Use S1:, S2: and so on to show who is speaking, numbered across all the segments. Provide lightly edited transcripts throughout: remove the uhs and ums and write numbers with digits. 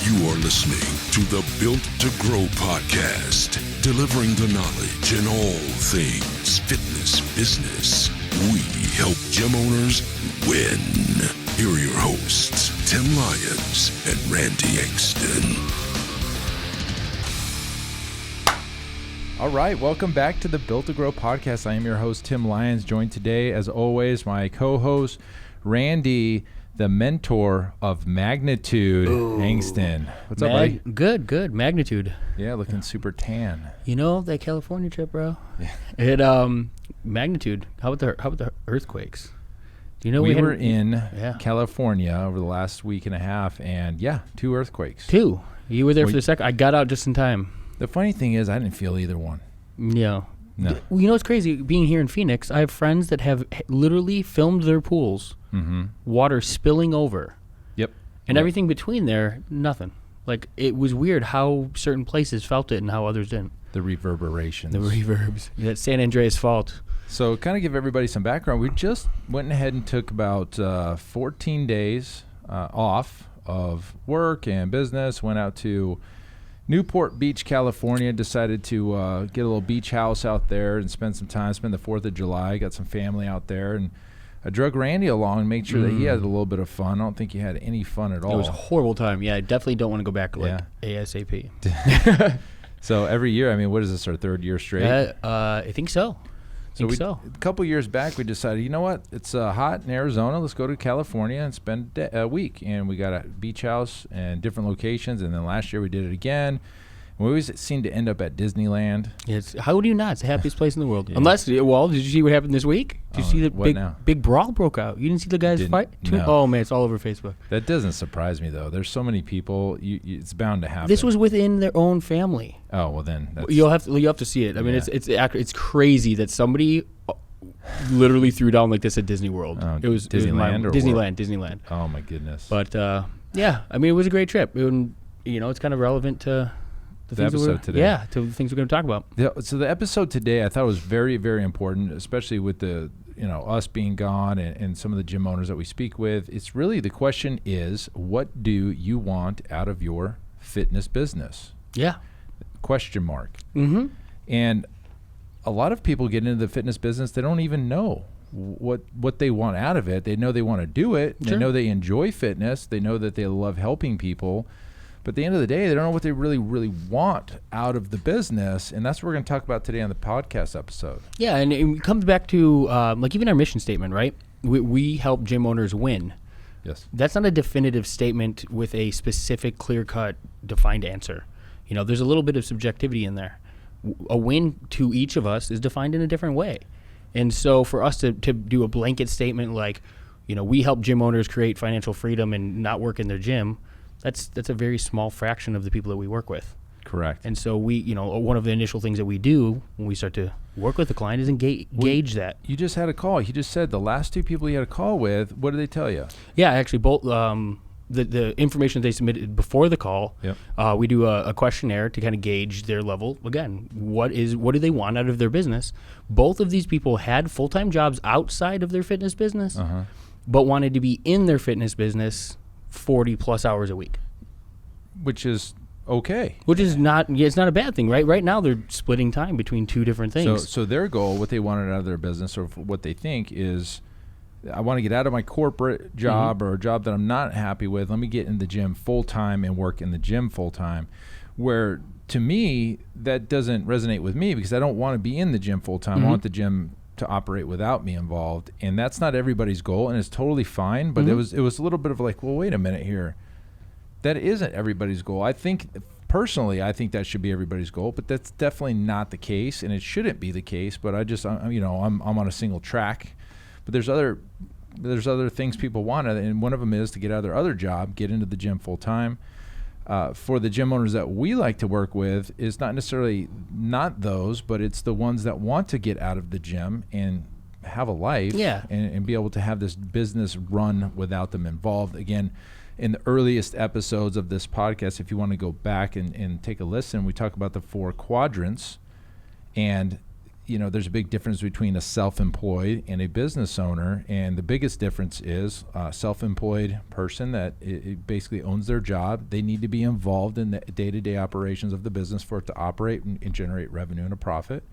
S1: You are listening to the Built to Grow podcast, delivering the knowledge in all things fitness business. We help gym owners win. Here are your hosts, Tim Lyons and Randy Engston.
S2: All right, welcome back to the Built to Grow podcast. I am your host, Tim Lyons, joined today, as always, my co-host, Randy, the mentor of Magnitude, Engston. What's up, buddy?
S3: Good. Magnitude.
S2: Yeah, looking super tan.
S3: You know that California trip, bro?
S2: Yeah.
S3: It Magnitude. How about the earthquakes? Do you know
S2: we were in California over the last week and a half, and 2 earthquakes.
S3: 2. You were there for the second. I got out just in time.
S2: The funny thing is, I didn't feel either one.
S3: No.
S2: No.
S3: You know what's crazy? Being here in Phoenix, I have friends that have literally filmed their pools, water spilling over.
S2: Yep.
S3: And everything between there, nothing. Like, it was weird how certain places felt it and how others didn't.
S2: The reverberations.
S3: The reverbs. That's San Andreas' fault.
S2: So kind of give everybody some background. We just went ahead and took about 14 days off of work and business, went out to Newport Beach, California, decided to get a little beach house out there and spend some time, spend the 4th of July, got some family out there, and I drug Randy along and made sure that he had a little bit of fun. I don't think he had any fun at all.
S3: It was a horrible time. Yeah, I definitely don't want to go back ASAP.
S2: So every year, I mean, what is this, our 3rd year straight?
S3: I think so.
S2: A couple years back, we decided, you know what? It's hot in Arizona. Let's go to California and spend a week. And we got a beach house and different locations. And then last year we did it again. We always seem to end up at Disneyland.
S3: How do you not? It's the happiest place in the world. Yeah. Unless, did you see what happened this week? Did you see the big brawl broke out? You didn't see the guys fight?
S2: No.
S3: Oh, man, it's all over Facebook.
S2: That doesn't surprise me, though. There's so many people. It's bound to happen.
S3: This was within their own family.
S2: Oh, well, then.
S3: You'll have to see it. I mean, it's crazy that somebody literally threw down like this at Disney World.
S2: It was Disneyland?
S3: Disneyland.
S2: Oh, my goodness.
S3: But, I mean, it was a great trip. It's kind of relevant to the
S2: episode today.
S3: Yeah, to the things we're going to talk about.
S2: Yeah, so the episode today I thought was very, very important, especially with the, us being gone and some of the gym owners that we speak with. It's really, the question is, what do you want out of your fitness business?
S3: Yeah.
S2: Question mark.
S3: Mm-hmm.
S2: And a lot of people get into the fitness business, they don't even know what they want out of it. They know they want to do it.
S3: Sure.
S2: They know they enjoy fitness. They know that they love helping people. But at the end of the day, they don't know what they really, really want out of the business. And that's what we're going to talk about today on the podcast episode.
S3: Yeah, and it comes back to even our mission statement, right? We help gym owners win.
S2: Yes.
S3: That's not a definitive statement with a specific, clear-cut, defined answer. There's a little bit of subjectivity in there. A win to each of us is defined in a different way. And so for us to do a blanket statement like, we help gym owners create financial freedom and not work in their gym, that's a very small fraction of the people that we work with.
S2: Correct.
S3: And so we, one of the initial things that we do when we start to work with the client is gauge that.
S2: You just had a call. You just said the last 2 people you had a call with, what did they tell you?
S3: Yeah, actually both the information they submitted before the call, we do a questionnaire to kind of gauge their level. Again, what do they want out of their business? Both of these people had full-time jobs outside of their fitness business, but wanted to be in their fitness business 40 plus hours a week,
S2: which is okay.
S3: Which is not, it's not a bad thing, right? Right now they're splitting time between 2 different things.
S2: So their goal, what they wanted out of their business, or what they think is, I want to get out of my corporate job or a job that I'm not happy with. Let me get in the gym full time and work in the gym full time. Where to me, that doesn't resonate with me because I don't want to be in the gym full time. I want the gym to operate without me involved, and that's not everybody's goal, and it's totally fine. But it was a little bit of like, well, wait a minute here, that isn't everybody's goal. I think personally, that should be everybody's goal, but that's definitely not the case, and it shouldn't be the case. But I'm on a single track, but there's other things people want, and one of them is to get out of their other job, get into the gym full time. For the gym owners that we like to work with, is not necessarily not those, but it's the ones that want to get out of the gym and have a life and be able to have this business run without them involved. Again, in the earliest episodes of this podcast, if you want to go back and take a listen, we talk about the 4 quadrants. And there's a big difference between a self-employed and a business owner, and the biggest difference is a self-employed person that it basically owns their job. They need to be involved in the day-to-day operations of the business for it to operate and generate revenue and a profit.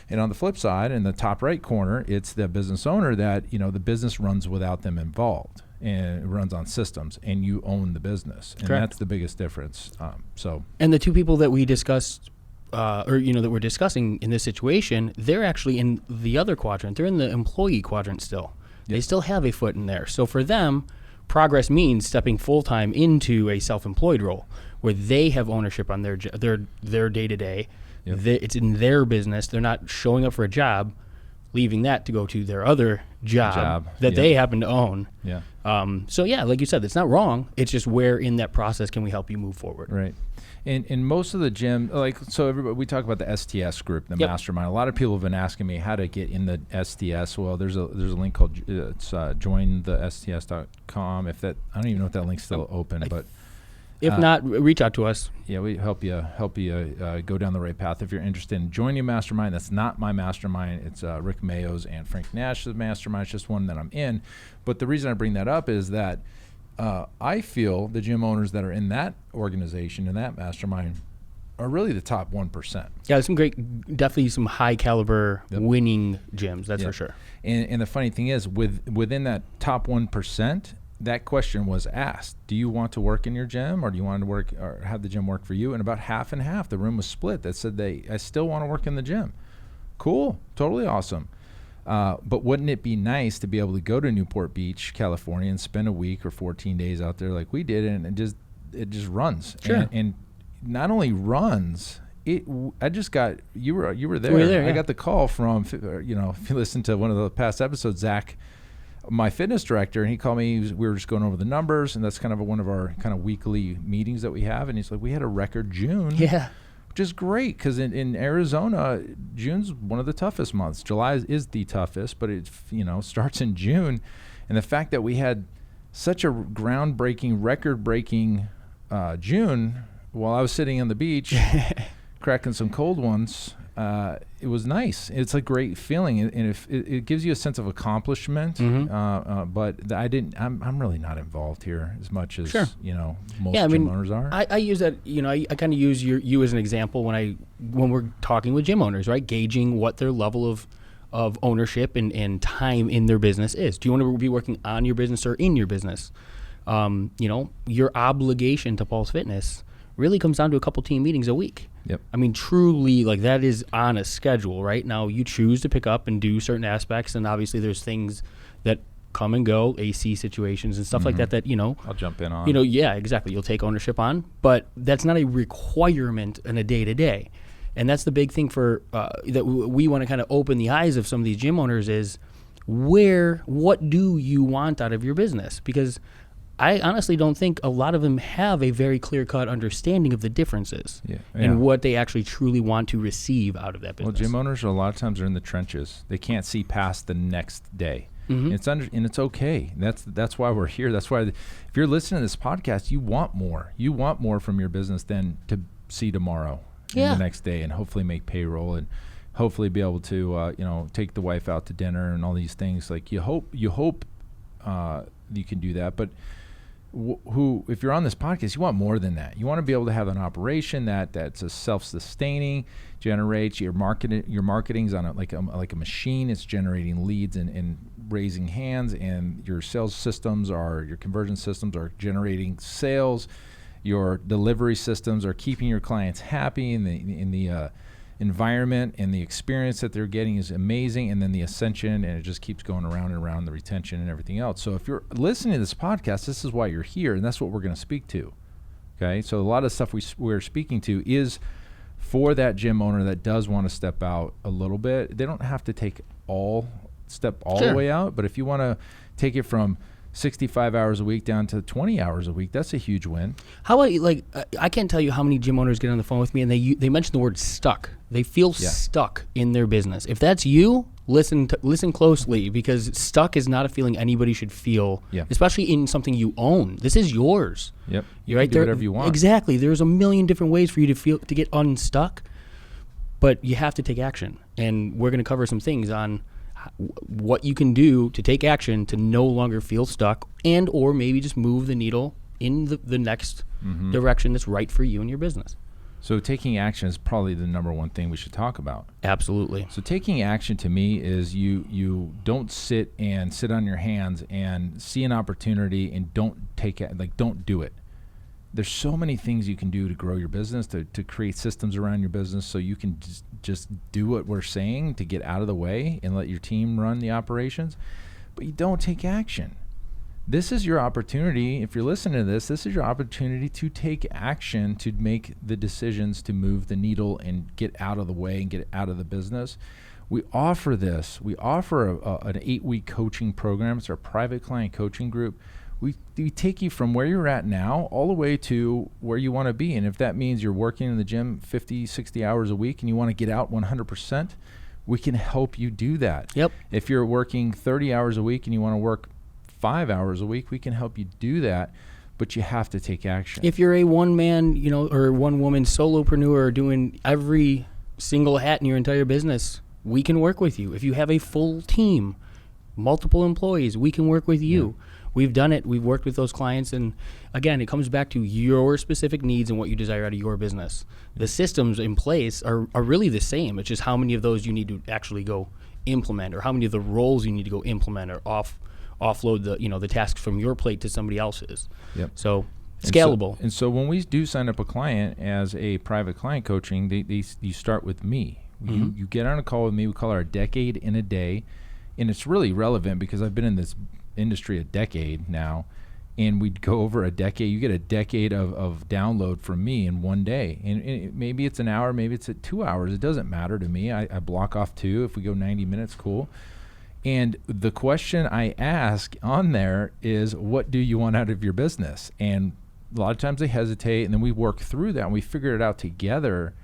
S2: And on the flip side, in the top right corner, it's the business owner that, the business runs without them involved, and it runs on systems, and you own the business. And
S3: Correct.
S2: that's the biggest difference.
S3: And the two people that we discussed, that we're discussing in this situation, they're actually in the other quadrant. They're in the employee quadrant still. Yep. They still have a foot in there. So for them, progress means stepping full-time into a self-employed role where they have ownership on their day-to-day. Yep. It's in their business. They're not showing up for a job, leaving that to go to their other job. That they happen to own.
S2: Yeah.
S3: Like you said, it's not wrong. It's just where in that process can we help you move forward.
S2: Right. In most of the gym, everybody, we talk about the STS group, the mastermind. A lot of people have been asking me how to get in the STS. Well, there's a link called jointhests.com. I don't even know if that link's still open, but
S3: if not, reach out to us.
S2: Yeah, we help you go down the right path if you're interested in joining a mastermind. That's not my mastermind. It's Rick Mayo's and Frank Nash's mastermind. It's just one that I'm in. But the reason I bring that up is that I feel the gym owners that are in that organization, in that mastermind, are really the top 1%.
S3: Yeah, there's definitely some high caliber winning gyms, that's for sure.
S2: And the funny thing is, within that top 1%, that question was asked: do you want to work in your gym, or do you want to work or have the gym work for you? And about half and half, the room was split that said I still want to work in the gym. Cool, totally awesome. But wouldn't it be nice to be able to go to Newport Beach, California, and spend a week or 14 days out there like we did, and it just runs.
S3: Sure.
S2: And not only runs, I just got you were there.
S3: We were there, yeah.
S2: I got the call from if you listen to one of the past episodes, Zach, my fitness director, and he called me. We were just going over the numbers, and that's kind of one of our kind of weekly meetings that we have. And he's like, we had a record June.
S3: Yeah.
S2: Which is great because in Arizona, June's one of the toughest months. July is the toughest, but it starts in June, and the fact that we had such a groundbreaking, record-breaking June while I was sitting on the beach, cracking some cold ones, it was nice. It's a great feeling, and it gives you a sense of accomplishment. Mm-hmm. But I'm really not involved here as much as most gym owners are.
S3: I use that. I kind of use you as an example when we're talking with gym owners, right? Gauging what their level of ownership and time in their business is. Do you want to be working on your business or in your business? Your obligation to Pulse Fitness really comes down to a couple team meetings a week.
S2: Yep.
S3: I mean, truly, that is on a schedule, right? Now, you choose to pick up and do certain aspects, and obviously there's things that come and go, AC situations and stuff like that
S2: I'll jump in on.
S3: Yeah, exactly. You'll take ownership on, but that's not a requirement in a day-to-day. And that's the big thing for that we want to kind of open the eyes of some of these gym owners is what do you want out of your business? Because I honestly don't think a lot of them have a very clear-cut understanding of the differences and what they actually truly want to receive out of that business.
S2: Well, gym owners a lot of times are in the trenches. They can't see past the next day. Mm-hmm. And it's okay. That's why we're here. That's why if you're listening to this podcast, you want more. You want more from your business than to see tomorrow and the next day and hopefully make payroll and hopefully be able to take the wife out to dinner and all these things. Like you hope you can do that, but if you're on this podcast, you want more than that. You want to be able to have an operation that's a self-sustaining, generates your marketing's on like a machine. It's generating leads and raising hands, and your sales systems your conversion systems are generating sales. Your delivery systems are keeping your clients happy, in the environment and the experience that they're getting is amazing, and then the ascension, and it just keeps going around and around, the retention and everything else. So if you're listening to this podcast, this is why you're here, and that's what we're going to speak to. Okay, so a lot of stuff we're speaking to is for that gym owner that does want to step out a little bit. They don't have to step all the way out, but if you want to take it from 65 hours a week down to 20 hours a week, that's a huge win.
S3: How about I can't tell you how many gym owners get on the phone with me and they mention the word stuck. They feel stuck in their business. If that's you, listen closely, because stuck is not a feeling anybody should feel, especially in something you own. This is yours.
S2: Yep.
S3: You're right
S2: do
S3: there.
S2: Whatever you want.
S3: Exactly. There's a million different ways for you to get unstuck. But you have to take action. And we're going to cover some things on what you can do to take action to no longer feel stuck and or maybe just move the needle in the next direction that's right for you and your business.
S2: So taking action is probably the number one thing we should talk about.
S3: Absolutely.
S2: So taking action to me is you don't sit on your hands and see an opportunity and don't do it. There's so many things you can do to grow your business, to create systems around your business so you can just do what we're saying to get out of the way and let your team run the operations, but you don't take action. This is your opportunity. If you're listening to this is your opportunity to take action, to make the decisions to move the needle and get out of the way and get out of the business. We offer this. We offer an 8-week coaching program. It's our private client coaching group. We take you from where you're at now all the way to where you want to be. And if that means you're working in the gym 50, 60 hours a week and you want to get out 100%, we can help you do that.
S3: Yep.
S2: If you're working 30 hours a week and you want to work 5 hours a week, we can help you do that, but you have to take action.
S3: If you're a one-man, or one-woman solopreneur doing every single hat in your entire business, we can work with you. If you have a full team, multiple employees, we can work with you. Yeah. We've done it. We've worked with those clients. And again, it comes back to your specific needs and what you desire out of your business. The systems in place are really the same. It's just how many of those you need to actually go implement, or how many of the roles you need to go implement, or offload the tasks from your plate to somebody else's.
S2: Yep.
S3: So scalable.
S2: And so when we do sign up a client as a private client coaching, you start with me. You get on a call with me. We call it our decade in a day. And it's really relevant because I've been in this industry a decade now, and we'd go over a decade. You get a decade of download from me in one day. And maybe it's an hour, maybe it's at 2 hours. It doesn't matter to me. I block off 2. If we go 90 minutes, cool. And the question I ask on there is, what do you want out of your business? And a lot of times they hesitate, and then we work through that and we figure it out together.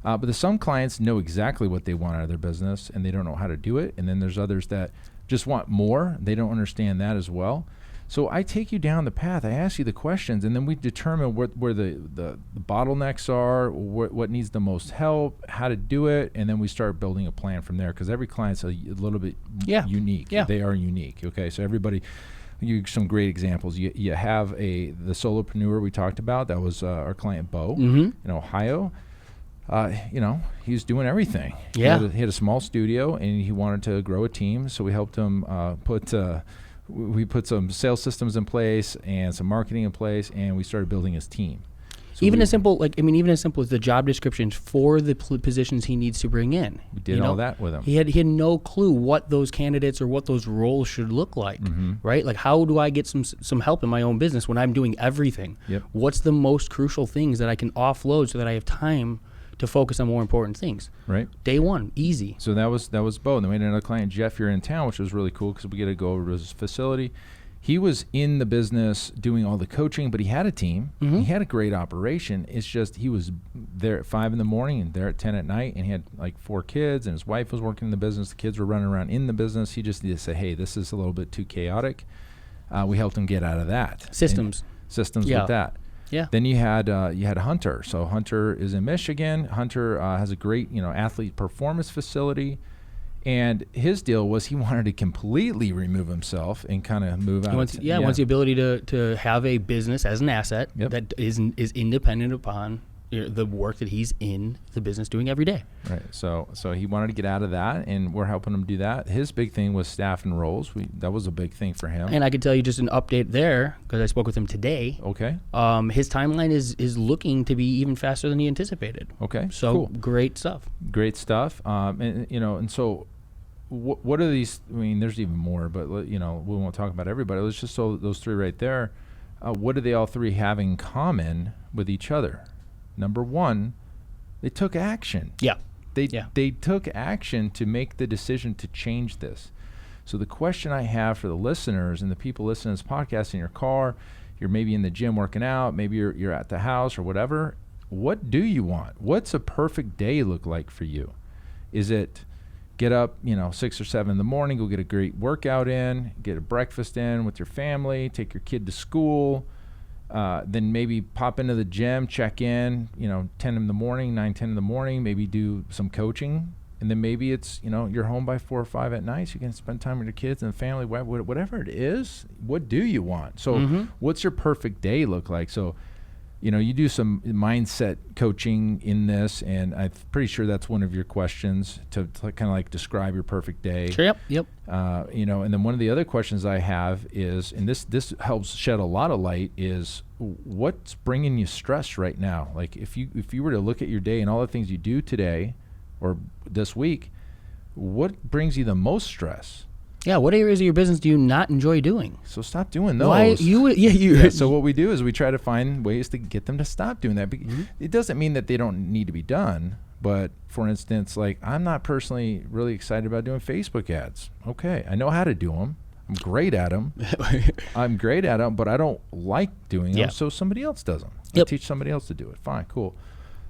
S2: But some clients know exactly what they want out of their business and they don't know how to do it. And then there's others that just want more. They don't understand that as well. So I take you down the path. I ask you the questions, and then we determine where the bottlenecks are, what needs the most help, how to do it, and then we start building a plan from there, because every client's a little bit unique.
S3: Yeah.
S2: They are unique. Okay, so everybody, some great examples. You have the solopreneur we talked about. That was our client Bo in Ohio. He was doing everything.
S3: Yeah.
S2: He had a small studio, and he wanted to grow a team, so we helped him we put some sales systems in place and some marketing in place, and we started building his team. So
S3: even as simple as the job descriptions for the positions he needs to bring in.
S2: We did all that with him.
S3: He had no clue what those candidates or what those roles should look like, right? Like, how do I get some help in my own business when I'm doing everything?
S2: Yep.
S3: What's the most crucial things that I can offload so that I have time to focus on more important things?
S2: Right.
S3: Day one, easy.
S2: So that was Bo. And then we had another client, Jeff, here in town, which was really cool because we get to go over to his facility. He was in the business doing all the coaching, but he had a team. He had a great operation. It's just he was there at 5 in the morning and there at 10 at night, and he had like 4 kids, and his wife was working in the business. The kids were running around in the business. He just needed to say, hey, this is a little bit too chaotic. We helped him get out of that.
S3: Systems
S2: with that.
S3: Yeah.
S2: Then you had Hunter. So Hunter is in Michigan. Hunter has a great athlete performance facility, and his deal was he wanted to completely remove himself and kind of move out.
S3: Wants the ability to have a business as an asset that is independent upon the work that he's in the business doing every day.
S2: Right. So he wanted to get out of that, and we're helping him do that. His big thing was staff and roles. That was a big thing for him.
S3: And I could tell you just an update there, because I spoke with him today.
S2: Okay.
S3: His timeline is looking to be even faster than he anticipated.
S2: Okay.
S3: So
S2: cool.
S3: Great stuff.
S2: Great stuff. And so what are these? I mean, there's even more, but we won't talk about everybody. Let's just those 3 right there. What do they all 3 have in common with each other? Number 1, they took action.
S3: Yeah.
S2: They took action to make the decision to change this. So the question I have for the listeners and the people listening to this podcast in your car, you're maybe in the gym working out, maybe you're at the house or whatever, what do you want? What's a perfect day look like for you? Is it get up, 6 or 7 in the morning, go get a great workout in, get a breakfast in with your family, take your kid to school, Then maybe pop into the gym, check in, 10 in the morning, 9, 10 in the morning, maybe do some coaching. And then maybe it's, you're home by 4 or 5 at night, so you can spend time with your kids and family, whatever it is. What do you want? So what's your perfect day look like? So, you do some mindset coaching in this, and I'm pretty sure that's one of your questions to kind of like describe your perfect day.
S3: Sure, yep.
S2: And then one of the other questions I have is, and this helps shed a lot of light, is what's bringing you stress right now? Like if you were to look at your day and all the things you do today or this week, what brings you the most stress?
S3: Yeah, what areas of your business do you not enjoy doing?
S2: So stop doing those.
S3: Why you?
S2: So what we do is we try to find ways to get them to stop doing that. It doesn't mean that they don't need to be done. But for instance, like I'm not personally really excited about doing Facebook ads. Okay, I know how to do them. I'm great at them. But I don't like doing them. So somebody else does them. I teach somebody else to do it. Fine, cool.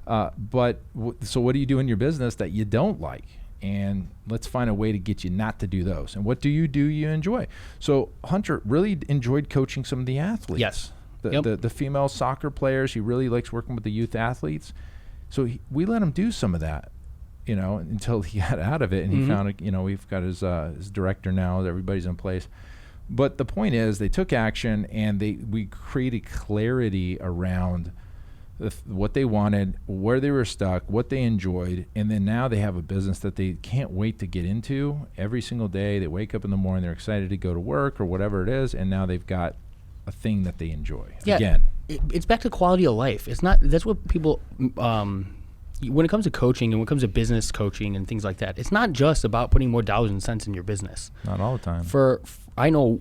S2: So what do you do in your business that you don't like? And let's find a way to get you not to do those. And what do you enjoy? So Hunter really enjoyed coaching some of the athletes.
S3: Yes.
S2: The female soccer players. He really likes working with the youth athletes. So we let him do some of that, until he got out of it. And he found, we've got his director now. Everybody's in place. But the point is they took action and we created clarity around what they wanted, where they were stuck, what they enjoyed, and then now they have a business that they can't wait to get into every single day. They wake up in the morning, they're excited to go to work or whatever it is, and now they've got a thing that they enjoy.
S3: Yeah,
S2: again,
S3: it's back to quality of life. It's not. That's what people. When it comes to coaching and when it comes to business coaching and things like that, it's not just about putting more dollars and cents in your business.
S2: Not all the time.
S3: I know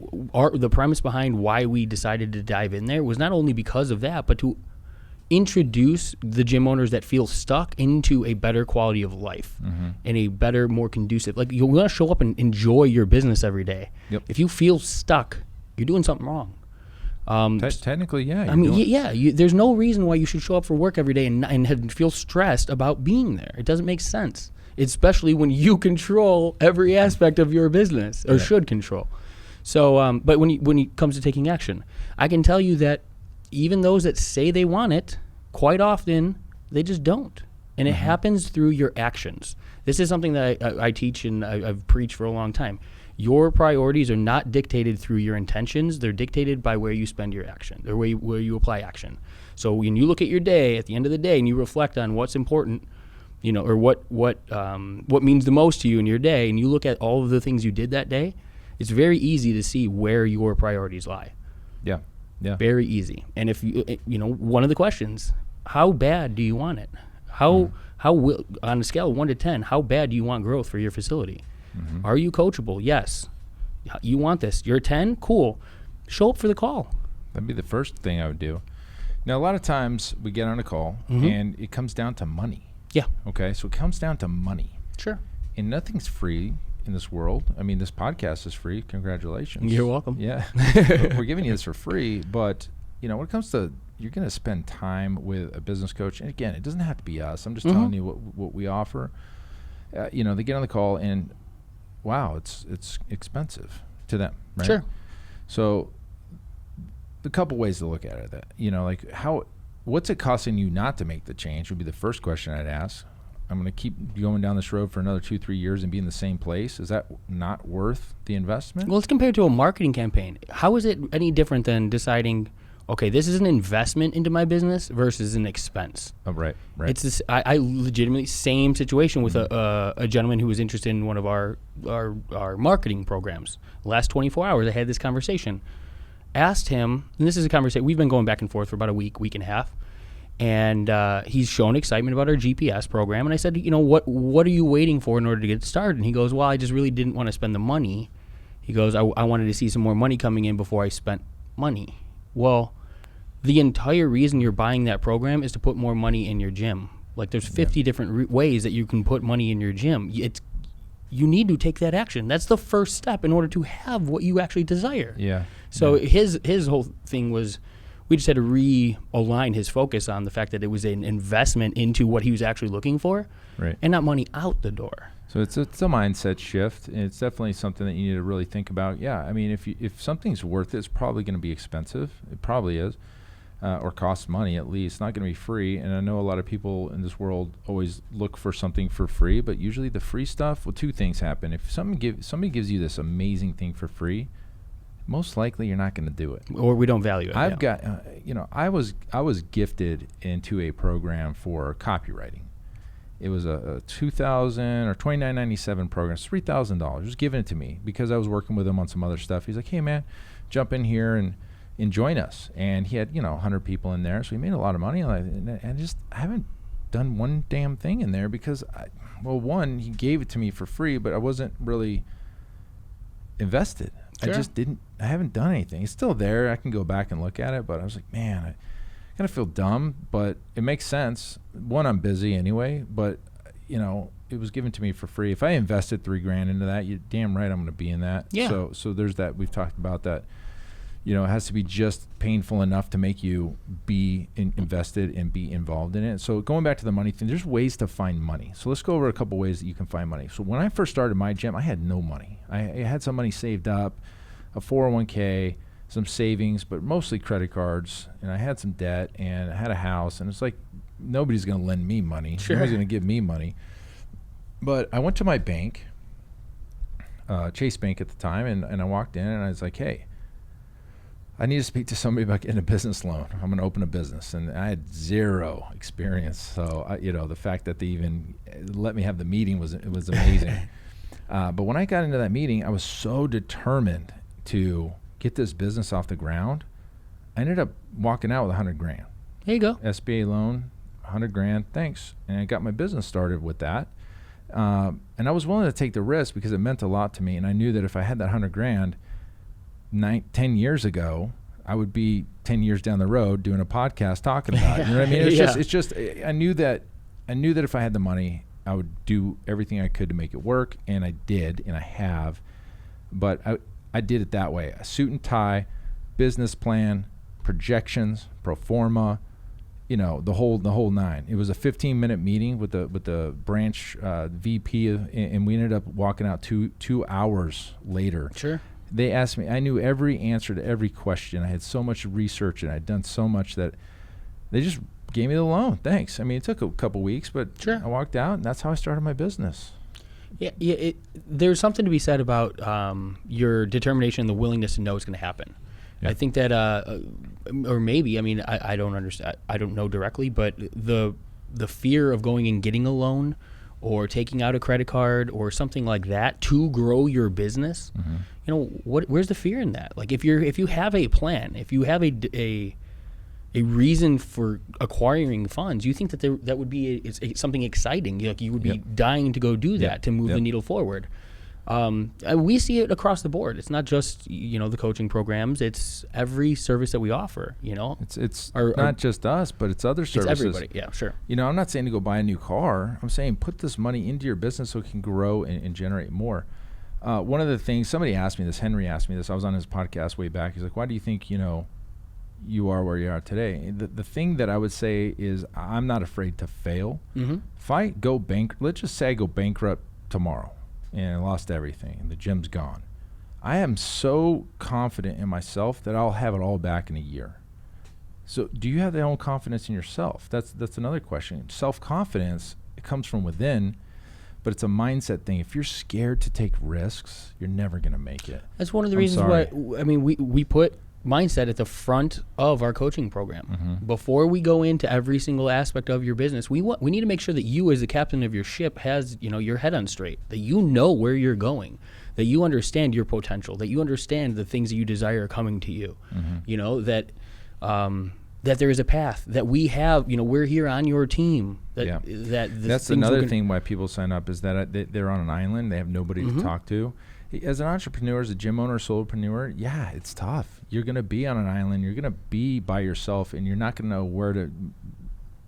S3: the premise behind why we decided to dive in there was not only because of that, but to introduce the gym owners that feel stuck into a better quality of life and a better, more conducive. Like you want to show up and enjoy your business every day.
S2: Yep.
S3: If you feel stuck, you're doing something wrong.
S2: Technically, yeah.
S3: There's no reason why you should show up for work every day and feel stressed about being there. It doesn't make sense, especially when you control every aspect of your business or should control. So, but when it comes to taking action, I can tell you that even those that say they want it, quite often they just don't. And it happens through your actions. This is something that I teach and I've preached for a long time. Your priorities are not dictated through your intentions. They're dictated by where you spend your action, or where you apply action. So when you look at your day, at the end of the day, and you reflect on what's important, or what means the most to you in your day, and you look at all of the things you did that day, it's very easy to see where your priorities lie.
S2: Yeah. Yeah.
S3: Very easy. And if one of the questions, how bad do you want it? How on a scale of 1 to 10, how bad do you want growth for your facility? Are you coachable? Yes. You want this. You're a 10? Cool. Show up for the call.
S2: That'd be the first thing I would do. Now, a lot of times we get on a call and it comes down to money.
S3: Yeah.
S2: Okay. So it comes down to money.
S3: Sure.
S2: And nothing's free in this world. I mean, this podcast is free. Congratulations.
S3: You're welcome.
S2: Yeah. We're giving you this for free. But, when it comes to, you're going to spend time with a business coach. And again, it doesn't have to be us. I'm just telling you what we offer. They get on the call and, wow, it's expensive to them, right?
S3: Sure.
S2: So a couple ways to look at it. That, what's it costing you not to make the change would be the first question I'd ask. I'm going to keep going down this road for another 2-3 years and be in the same place. Is that not worth the investment?
S3: Well, it's compared to a marketing campaign. How is it any different than deciding, okay, this is an investment into my business versus an expense?
S2: Oh, right.
S3: It's this. I legitimately same situation with a gentleman who was interested in one of our marketing programs. The last 24 hours, I had this conversation. Asked him, and this is a conversation we've been going back and forth for about a week and a half. And he's shown excitement about our GPS program. And I said, what are you waiting for in order to get started? And he goes, well, I just really didn't want to spend the money. He goes, I wanted to see some more money coming in before I spent money. Well, the entire reason you're buying that program is to put more money in your gym. Like there's 50 different ways that you can put money in your gym. You need to take that action. That's the first step in order to have what you actually desire.
S2: Yeah.
S3: So his whole thing was, we just had to realign his focus on the fact that it was an investment into what he was actually looking for,
S2: right,
S3: and not money out the door.
S2: So it's a mindset shift, and it's definitely something that you need to really think about. Yeah, I mean, if something's worth it, it's probably going to be expensive. It probably is. or costs money at least. It's not going to be free. And I know a lot of people in this world always look for something for free, but usually the free stuff, well, two things happen. If somebody gives you this amazing thing for free, most likely you're not going to do it.
S3: Or we don't value it.
S2: I've got, I was gifted into a program for copywriting. It was a 2000 or $29.97 program. It's $3,000. Just giving it to me because I was working with him on some other stuff. He's like, hey man, jump in here and join us. And he had 100 people in there, so he made a lot of money. And I haven't done one damn thing in there because one, he gave it to me for free, but I wasn't really invested.
S3: Sure.
S2: I haven't done anything. It's still there. I can go back and look at it, but I was like, man, I kind of feel dumb, but it makes sense. One, I'm busy anyway, but it was given to me for free. If I invested $3,000 into that, you're damn right I'm going to be in that.
S3: Yeah.
S2: So there's that. We've talked about that. It has to be just painful enough to make you be invested and be involved in it. So going back to the money thing, there's ways to find money. So let's go over a couple ways that you can find money. So when I first started my gym, I had no money. I had some money saved up, a 401k, some savings, but mostly credit cards, and I had some debt, and I had a house, and it's like nobody's going to lend me money.
S3: Sure.
S2: Nobody's going to give me money. But I went to my bank, Chase Bank at the time, and I walked in, and I was like, hey, I need to speak to somebody about getting a business loan. I'm going to open a business, and I had zero experience. So, the fact that they even let me have the meeting was amazing. But when I got into that meeting, I was so determined to get this business off the ground. I ended up walking out with $100,000.
S3: There you go.
S2: SBA loan, $100,000. Thanks. And I got my business started with that. And I was willing to take the risk because it meant a lot to me. And I knew that if I had that $100,000 10 years ago, I would be 10 years down the road doing a podcast talking about it. You know what I mean? It's just, I knew that if I had the money, I would do everything I could to make it work. And I did, and I have. But I did it that way: a suit and tie, business plan, projections, pro forma, the whole nine. It was a 15-minute meeting with the branch VP, and we ended up walking out 2 hours later.
S3: Sure.
S2: They asked me. I knew every answer to every question. I had so much research, and I'd done so much that they just gave me the loan. Thanks. I mean, it took a couple weeks, but
S3: sure.
S2: I walked out, and that's how I started my business.
S3: Yeah. There's something to be said about your determination and the willingness to know it's going to happen. Yeah. I think that, or maybe, I don't understand. I don't know directly, but the fear of going and getting a loan or taking out a credit card or something like that to grow your business, where's the fear in that? Like if you have a plan, if you have a reason for acquiring funds, you think that that would be something exciting. You would be dying to go do that to move the needle forward. We see it across the board. It's not just the coaching programs. It's every service that we offer.
S2: It's not just us, but it's other services.
S3: It's everybody. Yeah, sure.
S2: I'm not saying to go buy a new car. I'm saying put this money into your business so it can grow and generate more. One of the things somebody asked me this, Henry asked me this. I was on his podcast way back. He's like, "Why do you think you are where you are today?" The thing that I would say is I'm not afraid to fail. Mm-hmm. If I go let's just say I go bankrupt tomorrow and I lost everything and the gym's gone. I am so confident in myself that I'll have it all back in a year. So do you have that own confidence in yourself? That's another question. Self-confidence, it comes from within, but it's a mindset thing. If you're scared to take risks, you're never going to make it.
S3: That's one of the reasons why, we put mindset at the front of our coaching program. Mm-hmm. Before we go into every single aspect of your business, we need to make sure that you as the captain of your ship has, your head on straight, that you know where you're going, that you understand your potential, that you understand the things that you desire coming to you. Mm-hmm. That there is a path, that we have, we're here on your team. That's
S2: another thing why people sign up is that they're on an island, they have nobody to talk to. As an entrepreneur, as a gym owner, solopreneur, it's tough. You're going to be on an island. You're going to be by yourself, and you're not going to know where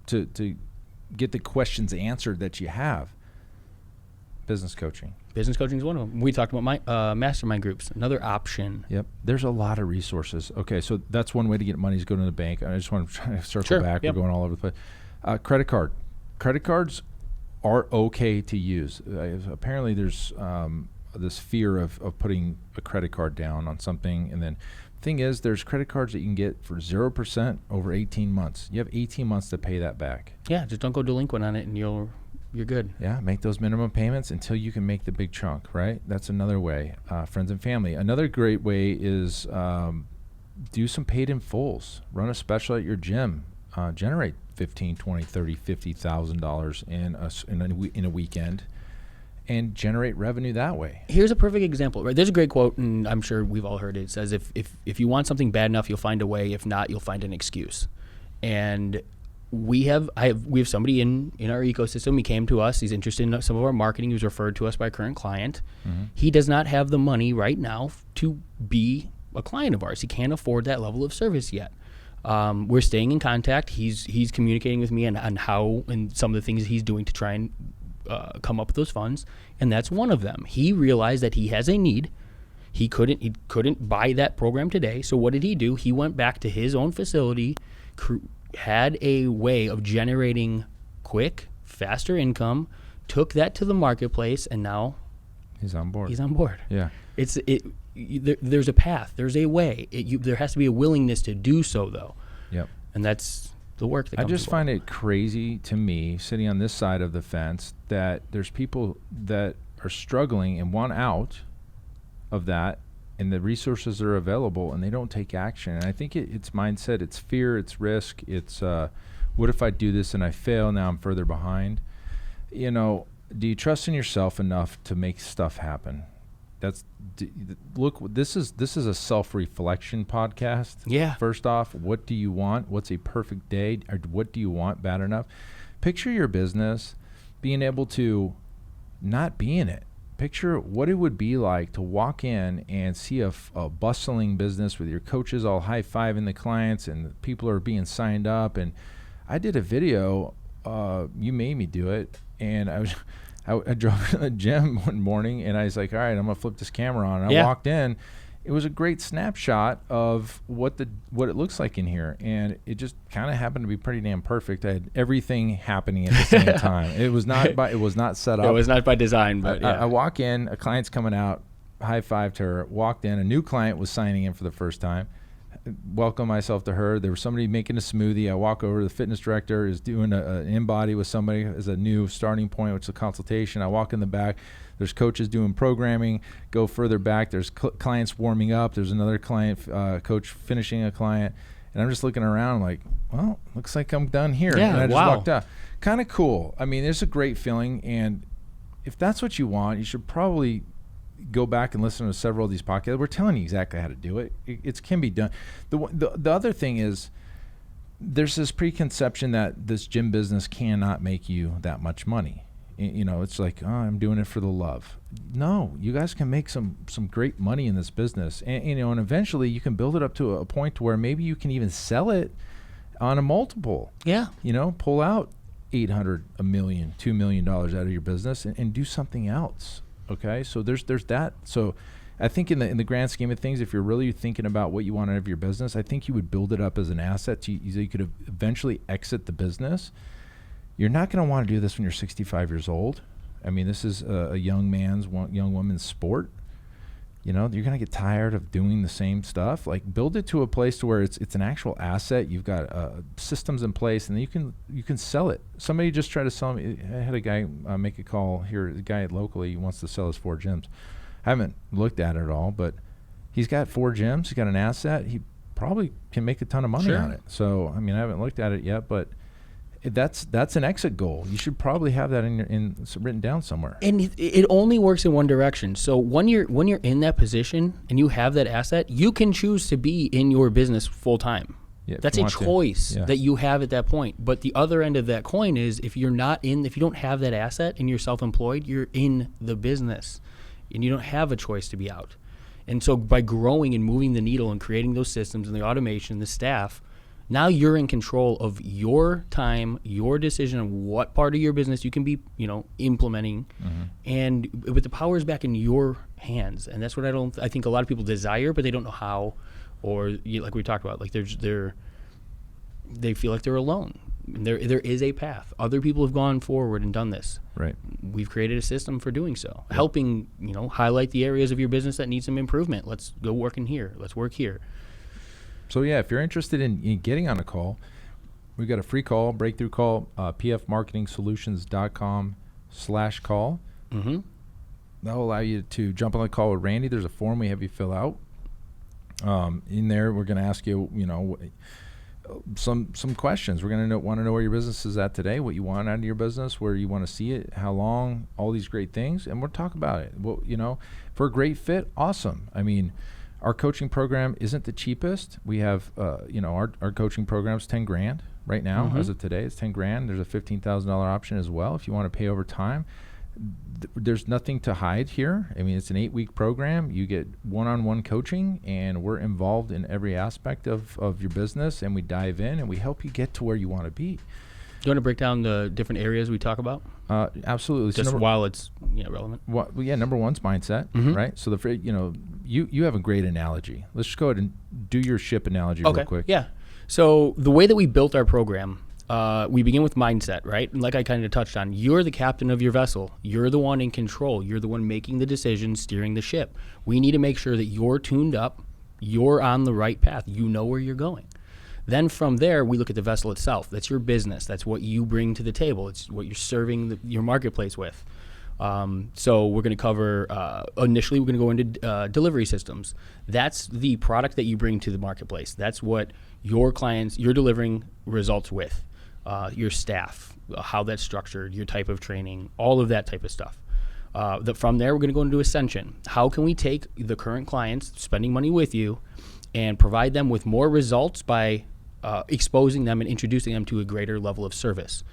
S2: to get the questions answered that you have. Business coaching.
S3: Business coaching is one of them. We talked about mastermind groups, another option.
S2: Yep. There's a lot of resources. Okay, so that's one way to get money is go to the bank. I just want to try to circle back. Yep. We're going all over the place. Credit card. Credit cards are okay to use. Apparently there's this fear of putting a credit card down on something. And then thing is, there's credit cards that you can get for 0% over 18 months. You have 18 months to pay that back.
S3: Yeah, just don't go delinquent on it and you're good.
S2: Yeah, make those minimum payments until you can make the big chunk, right? That's another way. Friends and family. Another great way is do some paid in fulls. Run a special at your gym. Generate $15,000, $20,000, $30,000, $50,000 in a weekend, and generate revenue that way.
S3: Here's a perfect example, right? There's a great quote, and I'm sure we've all heard it. It says, if you want something bad enough, you'll find a way. If not, you'll find an excuse. And we have somebody in our ecosystem. He came to us. He's interested in some of our marketing. He was referred to us by a current client. Mm-hmm. He does not have the money right now to be a client of ours. He can't afford that level of service yet. We're staying in contact. He's communicating with me on how and some of the things he's doing to try and come up with those funds, and that's one of them. He realized that he has a need. He couldn't buy that program today. So what did he do? He went back to his own facility, had a way of generating quick, faster income, took that to the marketplace, and now
S2: he's on board. Yeah.
S3: There's a path. There's a way. There has to be a willingness to do so, though.
S2: Yep.
S3: And that's the work that comes
S2: I just find it crazy to me, sitting on this side of the fence, that there's people that are struggling and want out of that, and the resources are available, and they don't take action. And I think it's mindset, it's fear, it's risk, it's what if I do this and I fail? Now I'm further behind. You know, do you trust in yourself enough to make stuff happen? Look, this is a self-reflection podcast.
S3: Yeah.
S2: First off, what do you want? What's a perfect day? Or what do you want bad enough? Picture your business being able to not be in it. Picture what it would be like to walk in and see a bustling business with your coaches all high-fiving the clients and people are being signed up. And I did a video, you made me do it, and I drove to the gym one morning, and I was like, all right, I'm going to flip this camera on. And I walked in. It was a great snapshot of what it looks like in here, and it just kind of happened to be pretty damn perfect. I had everything happening at the same time. It was not set up.
S3: It was not by design, but
S2: I walk in, a client's coming out, high-fived her, walked in, a new client was signing in for the first time. Welcome myself to her. There was somebody making a smoothie. I walk over, the fitness director is doing an in-body with somebody as a new starting point, which is a consultation. I walk in the back. There's coaches doing programming. Go further back. There's clients warming up. There's another client, coach finishing a client. And I'm just looking around like, well, looks like I'm done here.
S3: Yeah,
S2: and I just walked out. Kind of cool. I mean, there's a great feeling. And if that's what you want, you should probably go back and listen to several of these podcasts. We're telling you exactly how to do it. It can be done. The other thing is there's this preconception that this gym business cannot make you that much money. You know, it's like, oh, I'm doing it for the love. No, you guys can make some great money in this business. And, you know, and eventually you can build it up to a point to where maybe you can even sell it on a multiple.
S3: Yeah.
S2: You know, pull out $800, $1 million, $2 million out of your business and do something else. Okay, so there's that. So I think in the grand scheme of things, if you're really thinking about what you want out of your business, I think you would build it up as an asset so you could eventually exit the business. You're not going to want to do this when you're 65 years old. I mean, this is a young woman's sport. You know, you're going to get tired of doing the same stuff. Like, build it to a place to where it's an actual asset. You've got systems in place, and then you can sell it. Somebody just tried to sell me. I had a guy make a call here. A guy locally wants to sell his 4 gyms. I haven't looked at it at all, but he's got 4 gyms. He's got an asset. He probably can make a ton of money on it. So, I mean, I haven't looked at it yet, but that's an exit goal. You should probably have that written down somewhere.
S3: And it only works in one direction. So when you're in that position and you have that asset, you can choose to be in your business full time. Yeah, that's a choice that you have at that point. But the other end of that coin is if you don't have that asset and you're self-employed, you're in the business and you don't have a choice to be out. And so by growing and moving the needle and creating those systems and the automation, the staff, now you're in control of your time, your decision on what part of your business you can be, implementing, but the power is back in your hands, and that's what I think a lot of people desire, but they don't know how, or like we talked about, like they feel like they're alone. There is a path. Other people have gone forward and done this.
S2: Right.
S3: We've created a system for doing so, helping highlight the areas of your business that need some improvement. Let's go work in here. Let's work here.
S2: So yeah, if you're interested in getting on a call, we've got a free call, breakthrough call, pfmarketingsolutions.com/call.
S3: Mm-hmm.
S2: That'll allow you to jump on the call with Randy. There's a form we have you fill out. In there, we're going to ask you, some questions. We're going to want to know where your business is at today, what you want out of your business, where you want to see it, how long, all these great things, and we'll talk about it. Well, for a great fit, awesome. I mean, our coaching program isn't the cheapest. We have, our coaching program's $10,000 right now. As of today. It's $10,000. There's a $15,000 option as well if you want to pay over time. There's nothing to hide here. I mean, it's an 8-week program. You get one-on-one coaching, and we're involved in every aspect of your business, and we dive in, and we help you get to where you want to be.
S3: Do you want to break down the different areas we talk about?
S2: Absolutely.
S3: Just while it's relevant.
S2: Number one's mindset, right? So you have a great analogy. Let's just go ahead and do your ship analogy real quick.
S3: Yeah. So the way that we built our program, we begin with mindset, right? And like I kind of touched on, you're the captain of your vessel. You're the one in control. You're the one making the decisions, steering the ship. We need to make sure that you're tuned up, you're on the right path, you know where you're going. Then from there, we look at the vessel itself. That's your business. That's what you bring to the table. It's what you're serving your marketplace with. So we're going to cover, initially we're going to go into delivery systems. That's the product that you bring to the marketplace. That's what your clients, you're delivering results with. Your staff, how that's structured, your type of training, all of that type of stuff. From there, we're going to go into Ascension. How can we take the current clients spending money with you and provide them with more results by exposing them and introducing them to a greater level of service?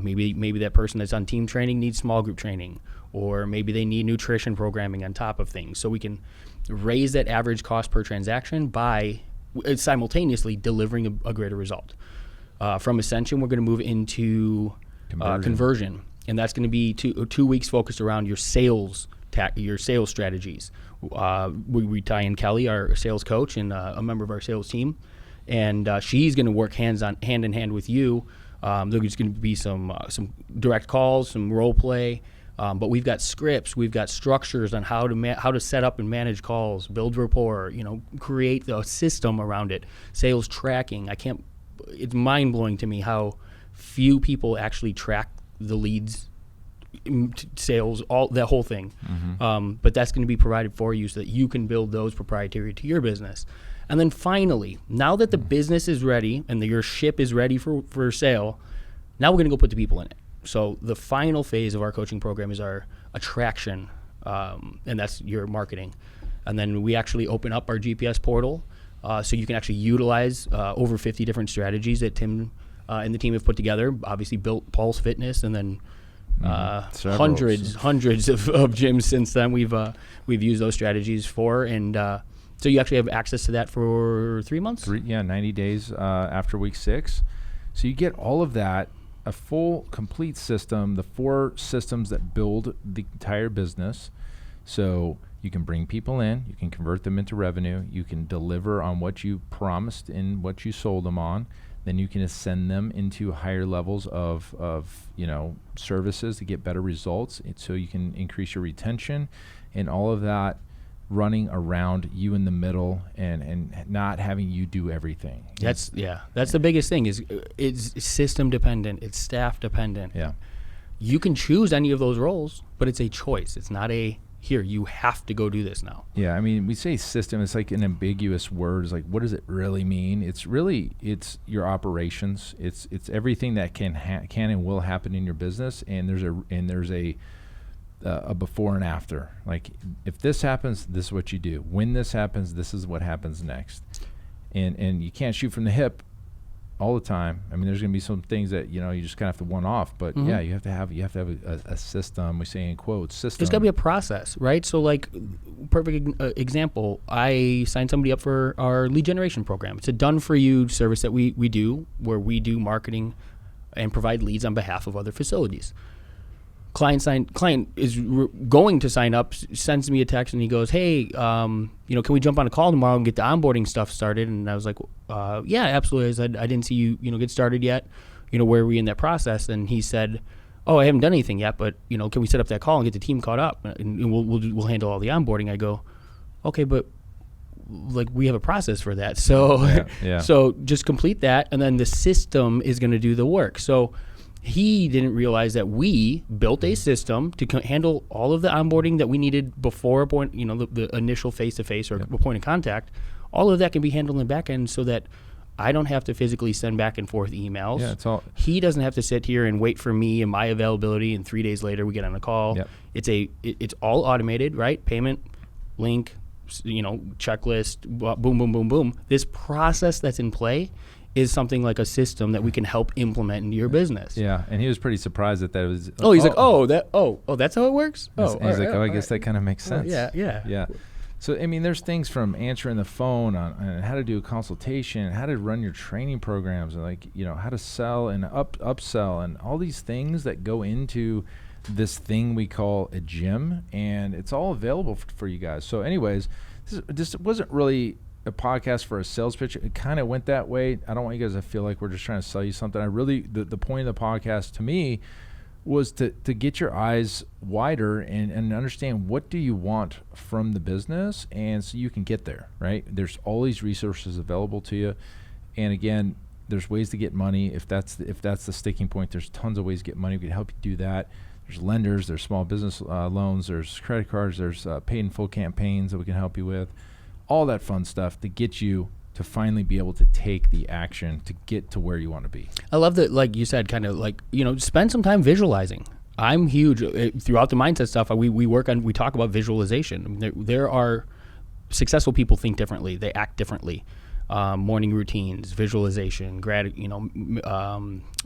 S3: Maybe that person that's on team training needs small group training, or maybe they need nutrition programming on top of things. So we can raise that average cost per transaction by simultaneously delivering a greater result. From Ascension, we're going to move into conversion, and that's going to be 2 weeks focused around your sales strategies. We tie in Kelly, our sales coach, and a member of our sales team, and she's going to work hand in hand with you. There's going to be some direct calls, some role play, but we've got scripts, we've got structures on how to set up and manage calls, build rapport, create the system around it, sales tracking. It's mind-blowing to me how few people actually track the leads, sales, all that whole thing. But that's going to be provided for you so that you can build those proprietary to your business. And then finally, now that the business is ready and your ship is ready for sale, now we're going to go put the people in it. So the final phase of our coaching program is our attraction, and that's your marketing. And then we actually open up our GPS portal so you can actually utilize over 50 different strategies that Tim and the team have put together. Obviously built Pulse Fitness, and then hundreds of gyms since then we've used those strategies for. And so you actually have access to that for 3 months?
S2: 90 days after week 6. So you get all of that, a full, complete system, the 4 systems that build the entire business. So you can bring people in, you can convert them into revenue, you can deliver on what you promised and what you sold them on. Then you can ascend them into higher levels of services to get better results. So you can increase your retention, and all of that running around you in the middle and not having you do everything.
S3: That's the biggest thing is it's system dependent, it's staff dependent.
S2: Yeah.
S3: You can choose any of those roles, but it's a choice. It's not here, you have to go do this now.
S2: Yeah, I mean, we say system, it's like an ambiguous word. It's like, what does it really mean? It's your operations. It's everything that can and will happen in your business, and there's a before and after. Like, if this happens, this is what you do. When this happens, this is what happens next. And you can't shoot from the hip all the time. I mean, there's going to be some things that you just kind of have to one off. But yeah, you have to have a system. We say in quotes, system.
S3: There's got to be a process, right? So, like, perfect example. I signed somebody up for our lead generation program. It's a done-for-you service that we do, where we do marketing and provide leads on behalf of other facilities. Client is going to sign up, sends me a text, and he goes, "Hey, can we jump on a call tomorrow and get the onboarding stuff started?" And I was like, "Yeah, absolutely." I said, "I didn't see you, get started yet. where are we in that process? And he said, oh, I haven't done anything yet, but, can we set up that call and get the team caught up, and we'll handle all the onboarding. I go, okay, but like we have a process for that. So, so just complete that, and then the system is going to do the work. So he didn't realize that we built a system to handle all of the onboarding that we needed before a point, the initial face-to-face or a point of contact. All of that can be handled in the back end so that I don't have to physically send back and forth emails.
S2: Yeah, it's all.
S3: He doesn't have to sit here and wait for me and my availability, and 3 days later we get on a call.
S2: Yep.
S3: It's all automated, right? Payment, link, checklist, boom, boom, boom, boom. This process that's in play is something like a system that we can help implement into your business.
S2: Yeah, and he was pretty surprised that was.
S3: That's how it works.
S2: He's like, I guess that kind of makes sense.
S3: Yeah.
S2: So, I mean, there's things from answering the phone on how to do a consultation, how to run your training programs, and like, how to sell and upsell, and all these things that go into this thing we call a gym, and it's all available for you guys. So anyways, this wasn't really a podcast for a sales pitch. It kind of went that way. I don't want you guys to feel like we're just trying to sell you something. The point of the podcast to me was to get your eyes wider and understand what do you want from the business, and so you can get there, right? There's all these resources available to you, and again, there's ways to get money. If that's the sticking point, there's tons of ways to get money. We can help you do that. There's lenders, there's small business loans, there's credit cards, there's paid in full campaigns that we can help you with, all that fun stuff to get you to finally be able to take the action to get to where you want to be.
S3: I love that, like you said, kind of like, spend some time visualizing. I'm huge throughout the mindset stuff. We talk about visualization. There are successful people think differently. They act differently. Morning routines, visualization,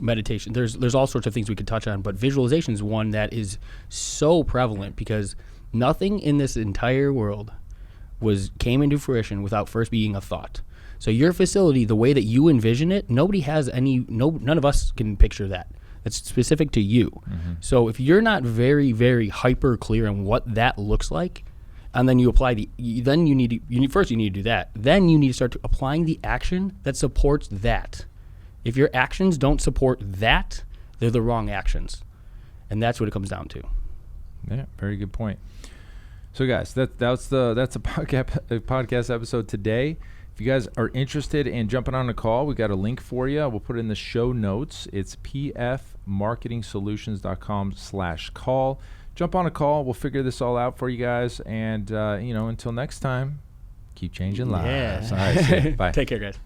S3: meditation. There's all sorts of things we could touch on, but visualization is one that is so prevalent because nothing in this entire world came into fruition without first being a thought. So your facility, the way that you envision it, none of us can picture that. It's specific to you. Mm-hmm. So if you're not very, very hyper clear on what that looks like, and then you apply then you need to do that. Then you need to start applying the action that supports that. If your actions don't support that, they're the wrong actions. And that's what it comes down to.
S2: Yeah, very good point. So guys, that's a podcast episode today. If you guys are interested in jumping on a call, we got a link for you. We'll put it in the show notes. It's pfmarketingsolutions.com/call. Jump on a call. We'll figure this all out for you guys. And, until next time, keep changing lives.
S3: Yeah.
S2: All right, see you. Bye.
S3: Take care, guys.